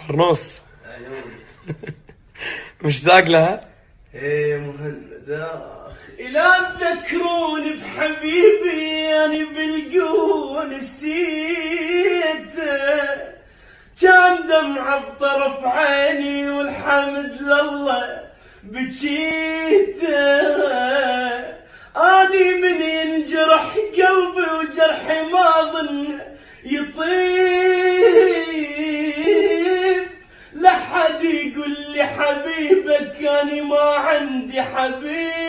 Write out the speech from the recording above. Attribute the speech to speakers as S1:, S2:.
S1: حرنوس. مشتاق لها؟
S2: ايه مهند اخ، لا تذكروني بحبيبي يعني بالقون نسيته، كان دمعة بطرف عيني والحمد لله بجيته. اني من ينجرح قلبي وجرحي ما ظن يطيب، لحد يقول لي حبيبك اني ما عندي حبيب.